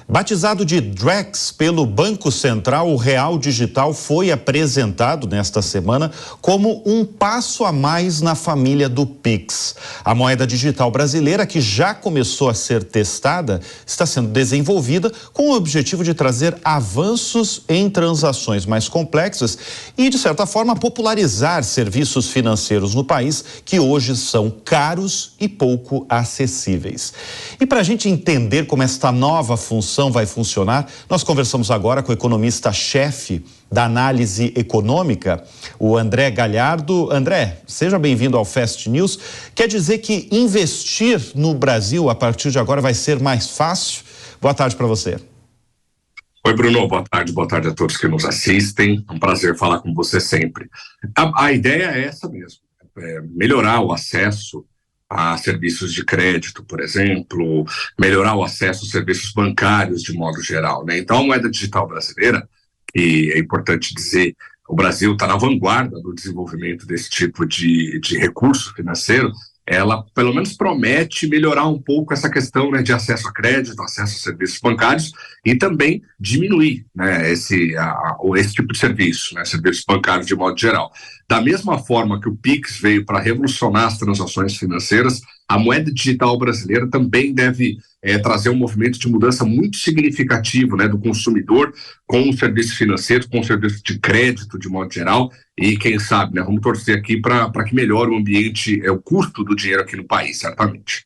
Batizado de Drex pelo Banco Central, o Real Digital foi apresentado nesta semana como um passo a mais na família do Pix. A moeda digital brasileira, que já começou a ser testada, está sendo desenvolvida com o objetivo de trazer avanços em transações mais complexas e, de certa forma, popularizar serviços financeiros no país que hoje são caros e pouco acessíveis. E para a gente entender como esta nova função vai funcionar, nós conversamos agora com o economista-chefe da análise econômica, o André Galhardo. André, seja bem-vindo ao Fast News. Quer dizer que investir no Brasil a partir de agora vai ser mais fácil? Boa tarde para você. Oi, Bruno, boa tarde a todos que nos assistem. É um prazer falar com você sempre. A ideia é essa mesmo, melhorar o acesso a serviços de crédito, por exemplo, melhorar o acesso a serviços bancários de modo geral, né? Então, a moeda digital brasileira, e é importante dizer, o Brasil está na vanguarda do desenvolvimento desse tipo de recurso financeiro. Ela, pelo menos, promete melhorar um pouco essa questão, né, de acesso a crédito, acesso a serviços bancários e também diminuir, né, esse tipo de serviço, né, serviços bancários de modo geral. Da mesma forma que o Pix veio para revolucionar as transações financeiras, a moeda digital brasileira também deve trazer um movimento de mudança muito significativo, né, do consumidor com os serviços financeiros, com os serviços de crédito de modo geral, e quem sabe, né, vamos torcer aqui para que melhore o ambiente, o custo do dinheiro aqui no país, certamente.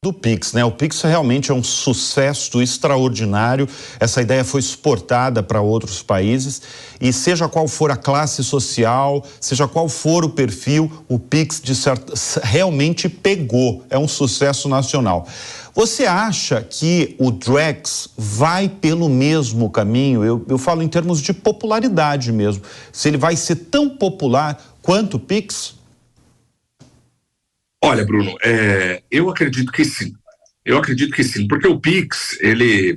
Do Pix, né? O Pix realmente é um sucesso extraordinário. Essa ideia foi exportada para outros países e seja qual for a classe social, seja qual for o perfil, o Pix realmente pegou. É um sucesso nacional. Você acha que o Drex vai pelo mesmo caminho? Eu falo em termos de popularidade mesmo. Se ele vai ser tão popular quanto o Pix? Olha, Bruno, eu acredito que sim. Eu acredito que sim, porque o Pix,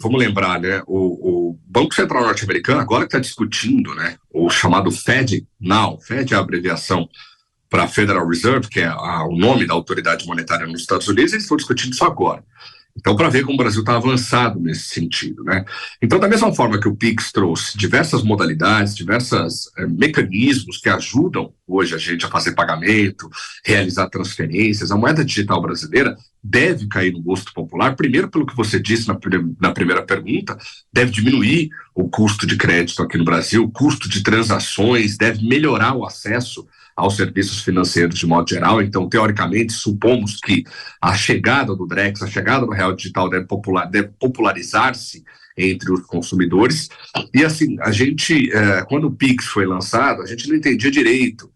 vamos lembrar, né, o Banco Central norte-americano agora está discutindo, né, o chamado FedNow. Fed é a abreviação para Federal Reserve, que é o nome da autoridade monetária nos Estados Unidos, eles estão discutindo isso agora. Então, para ver como o Brasil está avançado nesse sentido, né? Então, da mesma forma que o Pix trouxe diversas modalidades, diversos mecanismos que ajudam hoje a gente a fazer pagamento, realizar transferências, a moeda digital brasileira deve cair no gosto popular, primeiro pelo que você disse na primeira pergunta, deve diminuir o custo de crédito aqui no Brasil, o custo de transações, deve melhorar o acesso aos serviços financeiros de modo geral. Então, teoricamente, supomos que a chegada do Drex, a chegada do Real Digital deve popularizar-se entre os consumidores. E assim, a gente, quando o Pix foi lançado, a gente não entendia direito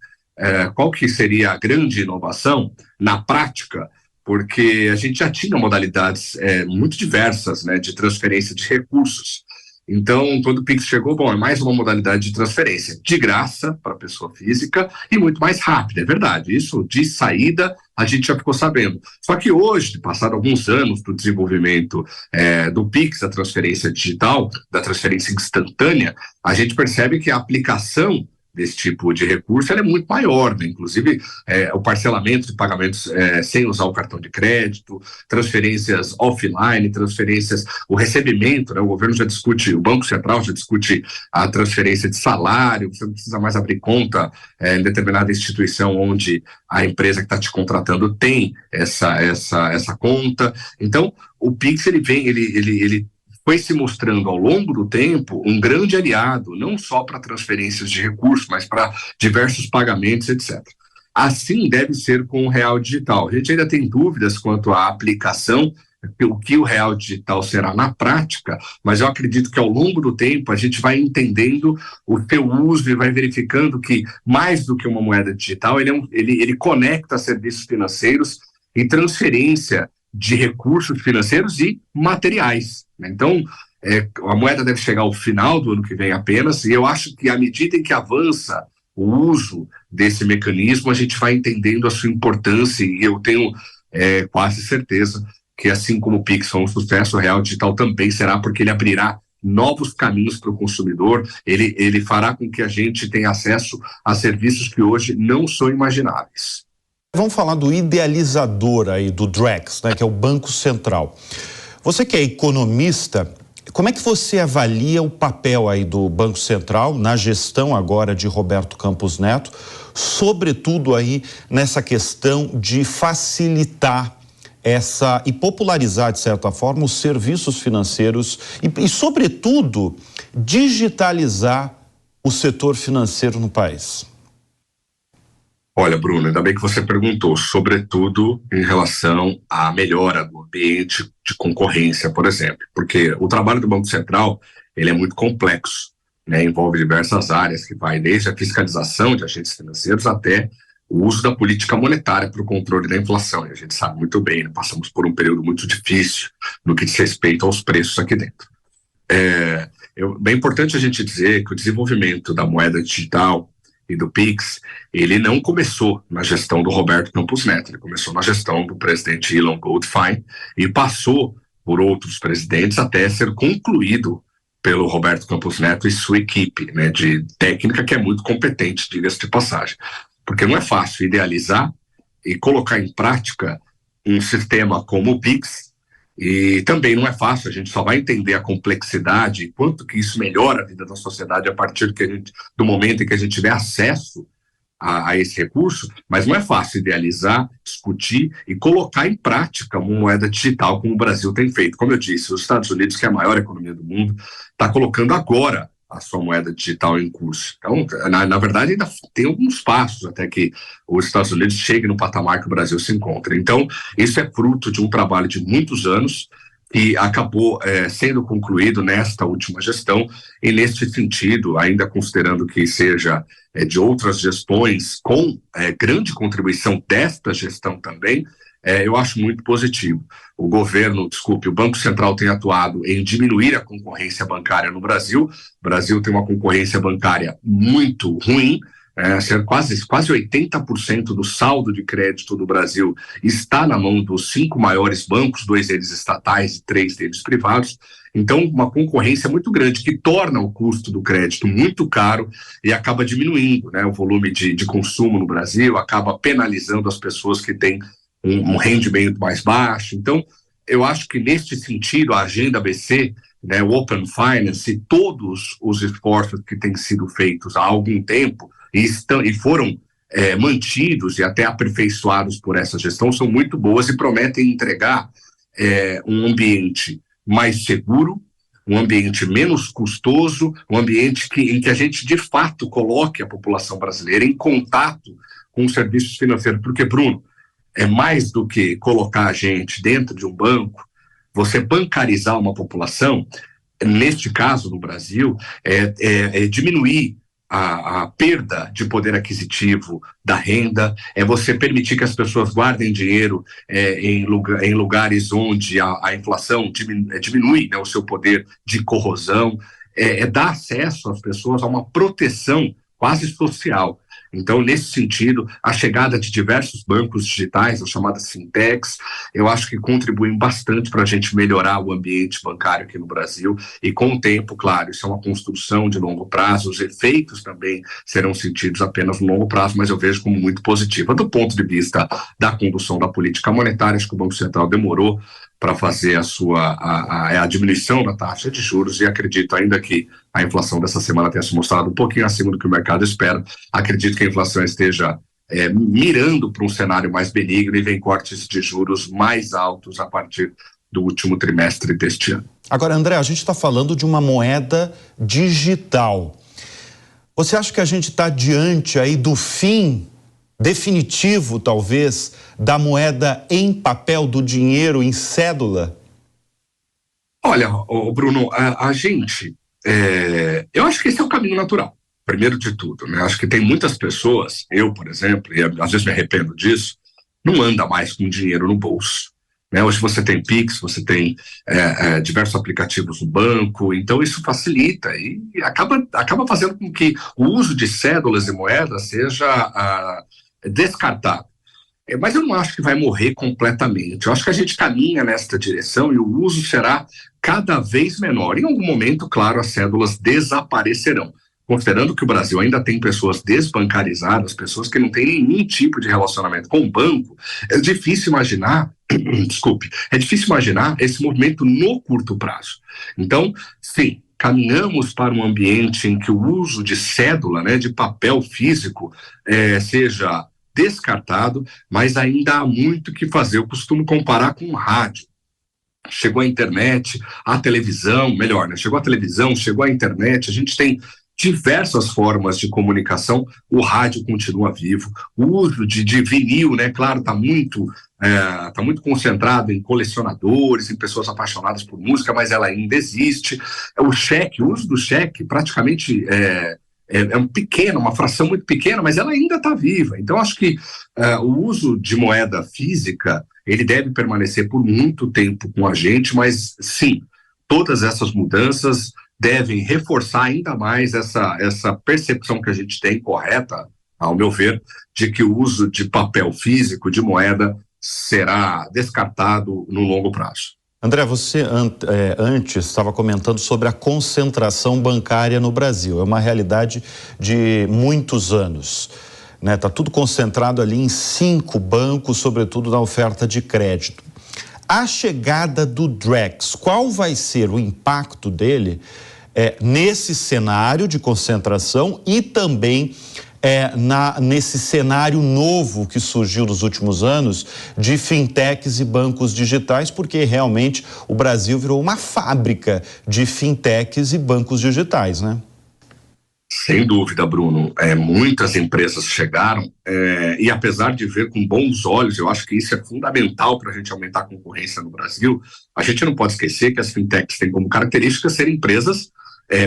qual que seria a grande inovação na prática, porque a gente já tinha modalidades muito diversas, né, de transferência de recursos. Então, quando o Pix chegou, é mais uma modalidade de transferência de graça para a pessoa física e muito mais rápida, é verdade. Isso de saída a gente já ficou sabendo. Só que hoje, passado alguns anos do desenvolvimento do Pix, da transferência digital, da transferência instantânea, a gente percebe que a aplicação desse tipo de recurso, ela é muito maior, né? Inclusive o parcelamento de pagamentos sem usar o cartão de crédito, transferências offline, transferências, o recebimento, né? O governo já discute, o Banco Central já discute a transferência de salário, você não precisa mais abrir conta em determinada instituição onde a empresa que está te contratando tem essa conta. Então, o Pix, ele foi se mostrando ao longo do tempo um grande aliado, não só para transferências de recursos, mas para diversos pagamentos, etc. Assim deve ser com o Real Digital. A gente ainda tem dúvidas quanto à aplicação, o que o Real Digital será na prática, mas eu acredito que ao longo do tempo a gente vai entendendo o seu uso e vai verificando que, mais do que uma moeda digital, ele conecta serviços financeiros e transferência de recursos financeiros e materiais. Então, a moeda deve chegar ao final do ano que vem apenas, e eu acho que à medida em que avança o uso desse mecanismo, a gente vai entendendo a sua importância, e eu tenho quase certeza que, assim como o Pix foi um sucesso, o Real Digital também será, porque ele abrirá novos caminhos para o consumidor, ele fará com que a gente tenha acesso a serviços que hoje não são imagináveis. Vamos falar do idealizador aí do Drex, né, que é o Banco Central. Você que é economista, como é que você avalia o papel aí do Banco Central na gestão agora de Roberto Campos Neto, sobretudo aí nessa questão de facilitar e popularizar, de certa forma, os serviços financeiros e sobretudo, digitalizar o setor financeiro no país? Olha, Bruno, ainda bem que você perguntou, sobretudo em relação à melhora do ambiente de concorrência, por exemplo, porque o trabalho do Banco Central, ele é muito complexo, né? Envolve diversas áreas, que vai desde a fiscalização de agentes financeiros até o uso da política monetária para o controle da inflação. E a gente sabe muito bem, né? Passamos por um período muito difícil no que diz respeito aos preços aqui dentro. Bem importante a gente dizer que o desenvolvimento da moeda digital e do Pix, ele não começou na gestão do Roberto Campos Neto, ele começou na gestão do presidente Elon Goldfein e passou por outros presidentes até ser concluído pelo Roberto Campos Neto e sua equipe, né, de técnica, que é muito competente, diga-se de passagem. Porque não é fácil idealizar e colocar em prática um sistema como o Pix, e também não é fácil, a gente só vai entender a complexidade e quanto que isso melhora a vida da sociedade a partir do momento em que a gente tiver acesso a esse recurso, mas não é fácil idealizar, discutir e colocar em prática uma moeda digital como o Brasil tem feito. Como eu disse, os Estados Unidos, que é a maior economia do mundo, está colocando agora a sua moeda digital em curso. Então, na verdade, ainda tem alguns passos até que os Estados Unidos cheguem no patamar que o Brasil se encontra. Então, isso é fruto de um trabalho de muitos anos que acabou sendo concluído nesta última gestão, e neste sentido, ainda considerando que seja de outras gestões com grande contribuição desta gestão também, eu acho muito positivo. O Banco Central tem atuado em diminuir a concorrência bancária no Brasil. O Brasil tem uma concorrência bancária muito ruim, quase 80% do saldo de crédito do Brasil está na mão dos 5 maiores bancos, 2 deles estatais e 3 deles privados. Então, uma concorrência muito grande que torna o custo do crédito muito caro e acaba diminuindo, né, o volume de consumo no Brasil, acaba penalizando as pessoas que têm um rendimento mais baixo. Então, eu acho que neste sentido, a agenda BC, né, o Open Finance e todos os esforços que têm sido feitos há algum tempo e foram mantidos e até aperfeiçoados por essa gestão são muito boas e prometem entregar um ambiente mais seguro, um ambiente menos custoso, um ambiente em que a gente de fato coloque a população brasileira em contato com os serviços financeiros. Porque, Bruno, é mais do que colocar a gente dentro de um banco, você bancarizar uma população, neste caso no Brasil, diminuir a perda de poder aquisitivo da renda, é você permitir que as pessoas guardem dinheiro em lugares onde a inflação diminui, né, o seu poder de corrosão, dar acesso às pessoas a uma proteção quase social. Então, nesse sentido, a chegada de diversos bancos digitais, as chamadas fintechs, eu acho que contribuem bastante para a gente melhorar o ambiente bancário aqui no Brasil, e com o tempo, claro, isso é uma construção de longo prazo, os efeitos também serão sentidos apenas no longo prazo, mas eu vejo como muito positiva. Do ponto de vista da condução da política monetária, acho que o Banco Central demorou para fazer a diminuição da taxa de juros, e acredito ainda que a inflação dessa semana tenha se mostrado um pouquinho acima do que o mercado espera. Acredito que a inflação esteja mirando para um cenário mais benigno e vem cortes de juros mais altos a partir do último trimestre deste ano. Agora, André, a gente está falando de uma moeda digital. Você acha que a gente está diante aí do fim definitivo, talvez, da moeda em papel, do dinheiro em cédula? Olha, Bruno, a gente... eu acho que esse é o caminho natural, primeiro de tudo, né? Acho que tem muitas pessoas, eu, por exemplo, e às vezes me arrependo disso, não anda mais com dinheiro no bolso, né? Hoje você tem Pix, você tem diversos aplicativos no banco, então isso facilita e acaba fazendo com que o uso de cédulas e moedas seja descartado. Mas eu não acho que vai morrer completamente. Eu acho que a gente caminha nesta direção e o uso será cada vez menor. Em algum momento, claro, as cédulas desaparecerão. considerando que o Brasil ainda tem pessoas desbancarizadas, pessoas que não têm nenhum tipo de relacionamento com o banco, é difícil imaginar, desculpe, é difícil imaginar esse movimento no curto prazo. Então, sim, caminhamos para um ambiente em que o uso de cédula, né, de papel físico, seja descartado, mas ainda há muito que fazer. Eu costumo comparar com o rádio. Chegou a internet, a televisão, melhor, né? Chegou a televisão, chegou a internet, a gente tem diversas formas de comunicação, o rádio continua vivo, o uso de vinil, né? Claro, está muito concentrado em colecionadores, em pessoas apaixonadas por música, mas ela ainda existe. O uso do cheque praticamente uma fração muito pequena, mas ela ainda está viva. Então, acho que o uso de moeda física, ele deve permanecer por muito tempo com a gente, mas sim, todas essas mudanças devem reforçar ainda mais essa percepção que a gente tem, correta, ao meu ver, de que o uso de papel físico, de moeda, será descartado no longo prazo. André, você antes estava comentando sobre a concentração bancária no Brasil. É uma realidade de muitos anos. Está tudo concentrado ali em 5 bancos, sobretudo na oferta de crédito. A chegada do Drex, qual vai ser o impacto dele nesse cenário de concentração e também nesse cenário novo que surgiu nos últimos anos de fintechs e bancos digitais, porque realmente o Brasil virou uma fábrica de fintechs e bancos digitais, né? Sem dúvida, Bruno. Muitas empresas chegaram e apesar de ver com bons olhos, eu acho que isso é fundamental para a gente aumentar a concorrência no Brasil, a gente não pode esquecer que as fintechs têm como característica ser empresas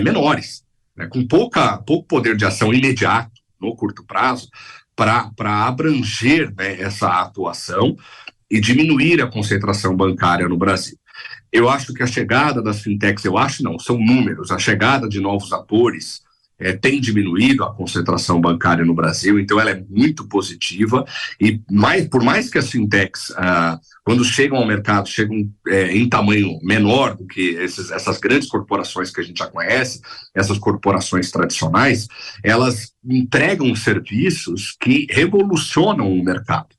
menores, né, com pouco poder de ação imediato, no curto prazo, para abranger, né, essa atuação e diminuir a concentração bancária no Brasil. Eu acho que a chegada das fintechs, são números, a chegada de novos atores tem diminuído a concentração bancária no Brasil, então ela é muito positiva e por mais que as fintechs, quando chegam ao mercado, chegam em tamanho menor do que essas grandes corporações que a gente já conhece, essas corporações tradicionais, elas entregam serviços que revolucionam o mercado,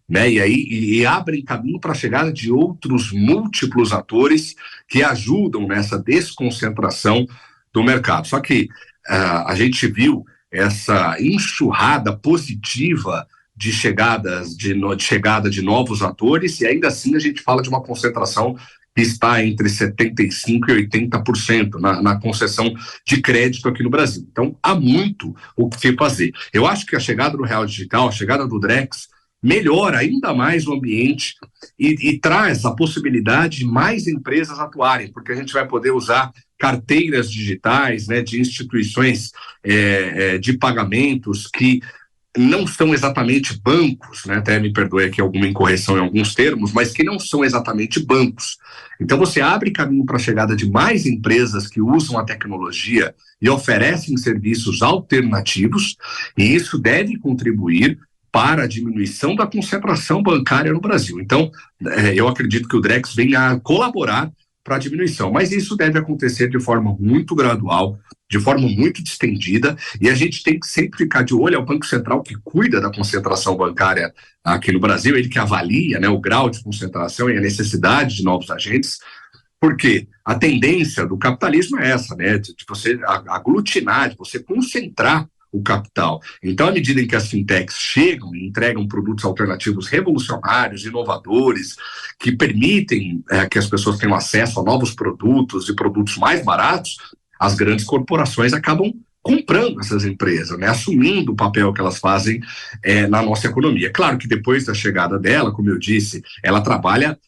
né? E abrem caminho para a chegada de outros múltiplos atores que ajudam nessa desconcentração do mercado. Só que a gente viu essa enxurrada positiva de chegada de novos atores e ainda assim a gente fala de uma concentração que está entre 75% e 80% na concessão de crédito aqui no Brasil. Então, há muito o que fazer. Eu acho que a chegada do Real Digital, a chegada do Drex, melhora ainda mais o ambiente e traz a possibilidade de mais empresas atuarem, porque a gente vai poder usar carteiras digitais, né, de instituições de pagamentos que não são exatamente bancos, né, até me perdoe aqui alguma incorreção em alguns termos, mas que não são exatamente bancos. Então você abre caminho para a chegada de mais empresas que usam a tecnologia e oferecem serviços alternativos, e isso deve contribuir para a diminuição da concentração bancária no Brasil. Então, eu acredito que o Drex venha a colaborar para a diminuição, mas isso deve acontecer de forma muito gradual, de forma muito distendida, e a gente tem que sempre ficar de olho ao Banco Central que cuida da concentração bancária aqui no Brasil, ele que avalia, né, o grau de concentração e a necessidade de novos agentes, porque a tendência do capitalismo é essa, né, de você aglutinar, de você concentrar o capital. Então, à medida em que as fintechs chegam e entregam produtos alternativos revolucionários, inovadores, que permitem que as pessoas tenham acesso a novos produtos e produtos mais baratos, as grandes corporações acabam comprando essas empresas, né, assumindo o papel que elas fazem na nossa economia. Claro que depois da chegada dela, como eu disse, ela trabalha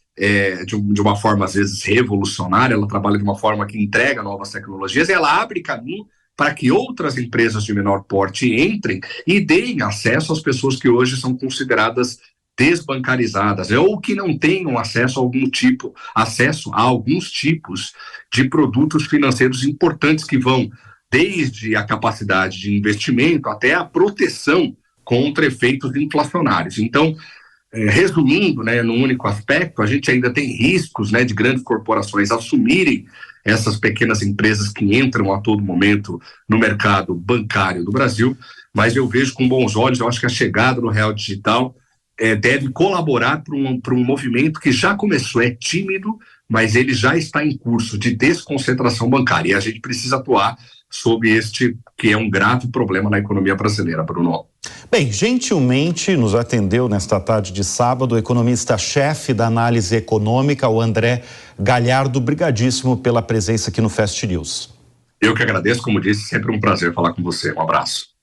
de uma forma, às vezes, revolucionária, ela trabalha de uma forma que entrega novas tecnologias e ela abre caminho para que outras empresas de menor porte entrem e deem acesso às pessoas que hoje são consideradas desbancarizadas, ou que não tenham acesso a alguns tipos de produtos financeiros importantes que vão desde a capacidade de investimento até a proteção contra efeitos inflacionários. Então, resumindo, né, num único aspecto, a gente ainda tem riscos, né, de grandes corporações assumirem essas pequenas empresas que entram a todo momento no mercado bancário do Brasil, mas eu vejo com bons olhos. Eu acho que a chegada do Real Digital deve colaborar para um movimento que já começou, é tímido, mas ele já está em curso de desconcentração bancária, e a gente precisa atuar sobre este, que é um grave problema na economia brasileira, Bruno. Bem, gentilmente nos atendeu nesta tarde de sábado o economista-chefe da análise econômica, o André Galhardo. Brigadíssimo pela presença aqui no Fast News. Eu que agradeço, como disse, sempre um prazer falar com você. Um abraço.